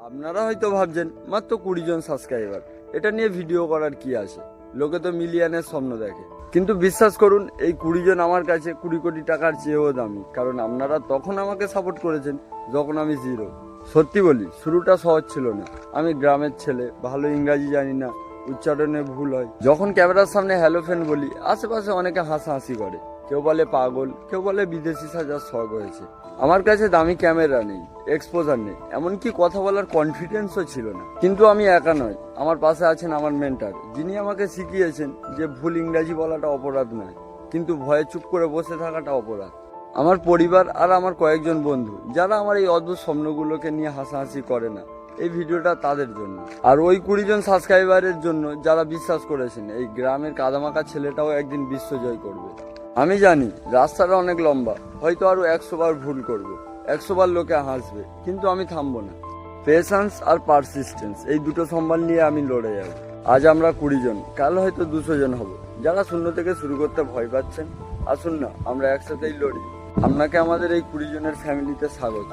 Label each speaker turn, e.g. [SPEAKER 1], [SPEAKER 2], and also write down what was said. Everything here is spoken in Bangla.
[SPEAKER 1] আপনারা হয়তো ভাবছেন মাত্র 20 জন সাবস্ক্রাইবার, এটা নিয়ে ভিডিও করার কি আছে? লোকে তো মিলিয়নের স্বপ্ন দেখে। কিন্তু বিশ্বাস করুন, এই 20 জন আমার কাছে 20 কোটি টাকার চেয়েও দামি। কারণ আপনারা তখন আমাকে সাপোর্ট করেছেন যখন আমি জিরো। সত্যি বলি, শুরুটা সহজ ছিল না। আমি গ্রামের ছেলে, ভালো ইংরাজি জানি না, উচ্চারণে ভুল হয়। যখন ক্যামেরার সামনে হ্যালো ফ্রেন্ড বলি, আশেপাশে অনেকে হাসাহাসি করে। কেউ বলে পাগল, কেউ বলে বিদেশি সাজার শখ হয়েছে। আমার কাছে দামি ক্যামেরা নেই, এক্সপোজার নেই, এমনকি কথা বলার কনফিডেন্সও ছিল না। কিন্তু আমি একা নয়, আমার পাশে আছেন আমার মেন্টর, যিনি আমাকে শিখিয়েছেন যে ভুল ইংরাজি বলাটা অপরাধ নয়, কিন্তু ভয়ে চুপ করে বসে থাকাটা অপরাধ। আমার পরিবার আর আমার কয়েকজন বন্ধু, যারা আমার এই অদ্ভুত স্বপ্নগুলোকে নিয়ে হাসাহাসি করে না, এই ভিডিওটা তাদের জন্য। আর ওই 20 জন সাবস্ক্রাইবারের জন্য যারা বিশ্বাস করেছেন এই গ্রামের কাদামাকা ছেলেটাও একদিন বিশ্ব জয় করবে। আমি জানি রাস্তাটা অনেক লম্বা, হয়তো আরো 100 বার ভুল করব, 100 বার লোকে হাসবে, কিন্তু আমি থামবো না। পেশেন্স আর পারসিস্টেন্স, এই দুটো সম্বল নিয়ে আমি লড়ে যাব। আজ আমরা 20 জন, কাল হয়তো 200 জন হব। যারা শূন্য থেকে শুরু করতে ভয় পাচ্ছেন, আসুন না আমরা একসাথেই লড়ি। আপনাকে আমাদের এই 20 জনের ফ্যামিলিতে স্বাগত।